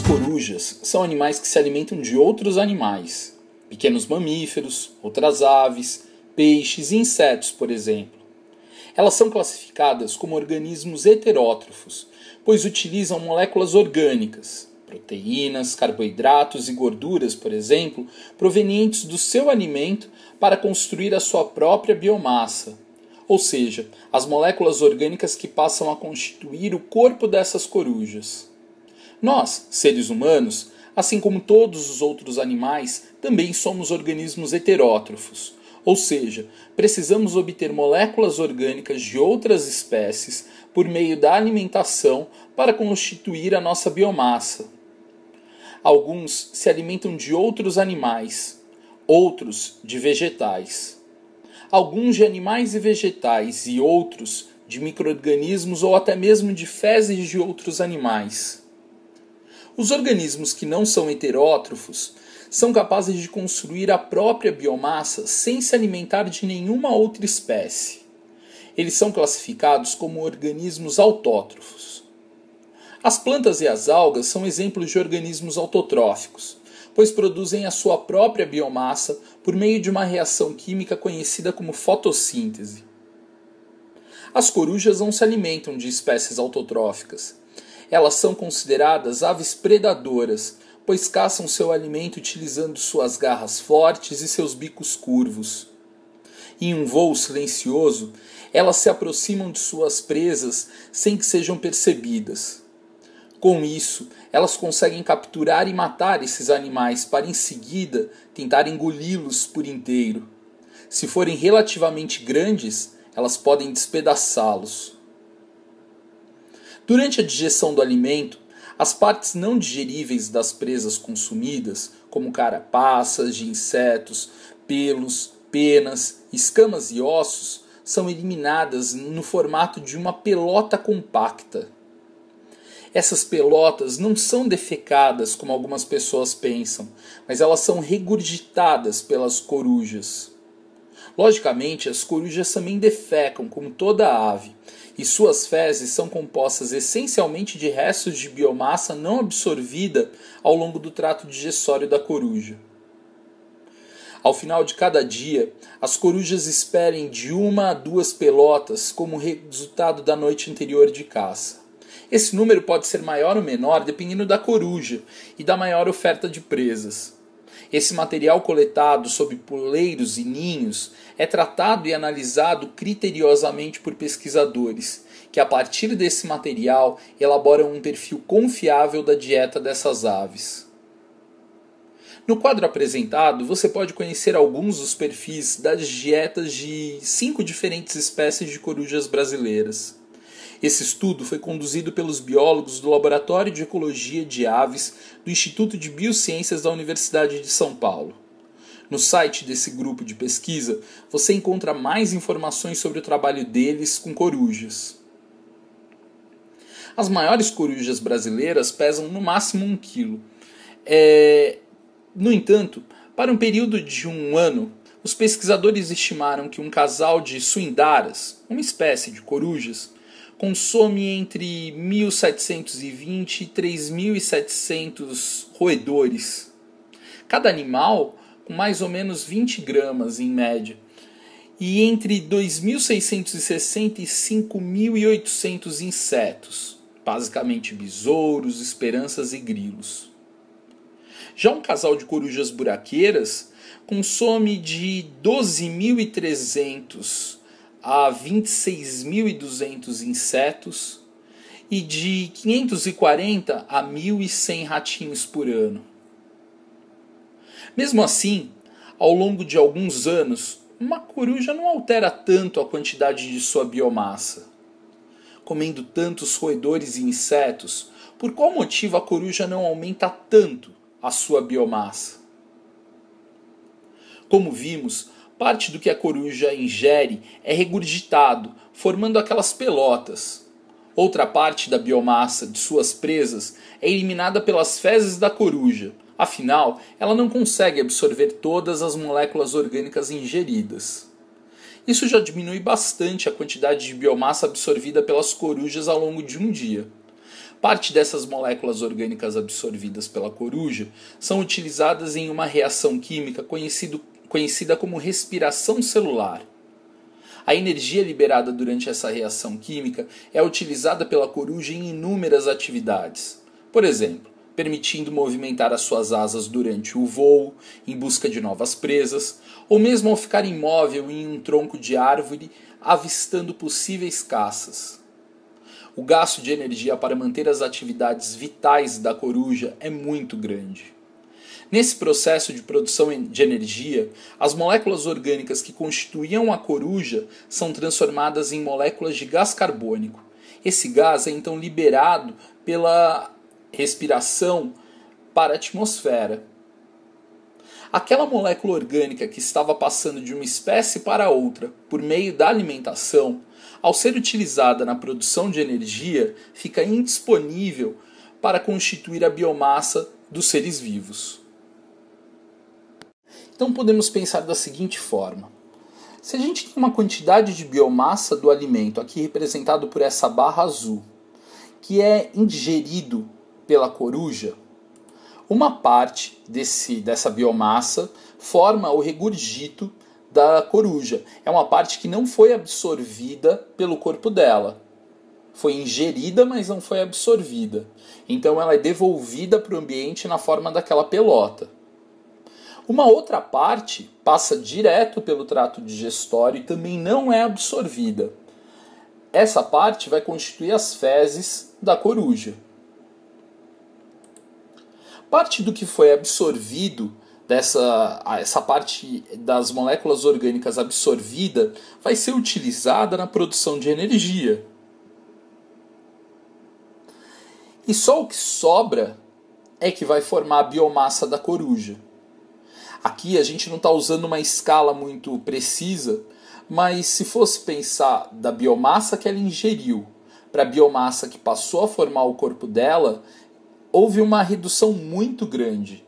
corujas são animais que se alimentam de outros animais, pequenos mamíferos, outras aves, peixes e insetos, por exemplo. Elas são classificadas como organismos heterótrofos, pois utilizam moléculas orgânicas, proteínas, carboidratos e gorduras, por exemplo, provenientes do seu alimento para construir a sua própria biomassa, ou seja, as moléculas orgânicas que passam a constituir o corpo dessas corujas. Nós, seres humanos, assim como todos os outros animais, também somos organismos heterótrofos, ou seja, precisamos obter moléculas orgânicas de outras espécies por meio da alimentação para constituir a nossa biomassa. Alguns se alimentam de outros animais, outros de vegetais. Alguns de animais e vegetais e outros de micro-organismos ou até mesmo de fezes de outros animais. Os organismos que não são heterótrofos são capazes de construir a própria biomassa sem se alimentar de nenhuma outra espécie. Eles são classificados como organismos autótrofos. As plantas e as algas são exemplos de organismos autotróficos, pois produzem a sua própria biomassa por meio de uma reação química conhecida como fotossíntese. As corujas não se alimentam de espécies autotróficas. Elas são consideradas aves predadoras, pois caçam seu alimento utilizando suas garras fortes e seus bicos curvos. Em um voo silencioso, elas se aproximam de suas presas sem que sejam percebidas. Com isso, elas conseguem capturar e matar esses animais para em seguida tentar engoli-los por inteiro. Se forem relativamente grandes, elas podem despedaçá-los. Durante a digestão do alimento, as partes não digeríveis das presas consumidas, como carapaças de insetos, pelos, penas, escamas e ossos, são eliminadas no formato de uma pelota compacta. Essas pelotas não são defecadas como algumas pessoas pensam, mas elas são regurgitadas pelas corujas. Logicamente, as corujas também defecam, como toda ave, e suas fezes são compostas essencialmente de restos de biomassa não absorvida ao longo do trato digestório da coruja. Ao final de cada dia, as corujas esperem de 1 a 2 pelotas como resultado da noite anterior de caça. Esse número pode ser maior ou menor dependendo da coruja e da maior oferta de presas. Esse material coletado sob poleiros e ninhos é tratado e analisado criteriosamente por pesquisadores, que a partir desse material elaboram um perfil confiável da dieta dessas aves. No quadro apresentado, você pode conhecer alguns dos perfis das dietas de 5 diferentes espécies de corujas brasileiras. Esse estudo foi conduzido pelos biólogos do Laboratório de Ecologia de Aves do Instituto de Biociências da Universidade de São Paulo. No site desse grupo de pesquisa, você encontra mais informações sobre o trabalho deles com corujas. As maiores corujas brasileiras pesam no máximo 1 kg. No entanto, para um período de 1 ano, os pesquisadores estimaram que um casal de suindaras, uma espécie de corujas, consome entre 1.720 e 3.700 roedores. Cada animal com mais ou menos 20 gramas em média, e entre 2.660 e 5.800 insetos, basicamente besouros, esperanças e grilos. Já um casal de corujas buraqueiras consome de 12.300 a 26.200 insetos e de 540 a 1.100 ratinhos por ano. Mesmo assim, ao longo de alguns anos, uma coruja não altera tanto a quantidade de sua biomassa. Comendo tantos roedores e insetos, por qual motivo a coruja não aumenta tanto a sua biomassa? Como vimos, parte do que a coruja ingere é regurgitado, formando aquelas pelotas. Outra parte da biomassa de suas presas é eliminada pelas fezes da coruja. Afinal, ela não consegue absorver todas as moléculas orgânicas ingeridas. Isso já diminui bastante a quantidade de biomassa absorvida pelas corujas ao longo de um dia. Parte dessas moléculas orgânicas absorvidas pela coruja são utilizadas em uma reação química conhecida como respiração celular. A energia liberada durante essa reação química é utilizada pela coruja em inúmeras atividades. Por exemplo, permitindo movimentar as suas asas durante o voo, em busca de novas presas, ou mesmo ao ficar imóvel em um tronco de árvore, avistando possíveis caças. O gasto de energia para manter as atividades vitais da coruja é muito grande. Nesse processo de produção de energia, as moléculas orgânicas que constituíam a coruja são transformadas em moléculas de gás carbônico. Esse gás é então liberado pela respiração para a atmosfera. Aquela molécula orgânica que estava passando de uma espécie para outra por meio da alimentação, ao ser utilizada na produção de energia, fica indisponível para constituir a biomassa dos seres vivos. Então podemos pensar da seguinte forma: se a gente tem uma quantidade de biomassa do alimento, aqui representado por essa barra azul, que é ingerido pela coruja, uma parte dessa biomassa forma o regurgito da coruja. É uma parte que não foi absorvida pelo corpo dela. Foi ingerida, mas não foi absorvida. Então ela é devolvida para o ambiente na forma daquela pelota. Uma outra parte passa direto pelo trato digestório e também não é absorvida. Essa parte vai constituir as fezes da coruja. Parte do que foi absorvido, essa parte das moléculas orgânicas absorvida, vai ser utilizada na produção de energia. E só o que sobra é que vai formar a biomassa da coruja. Aqui a gente não está usando uma escala muito precisa, mas se fosse pensar da biomassa que ela ingeriu para a biomassa que passou a formar o corpo dela, houve uma redução muito grande.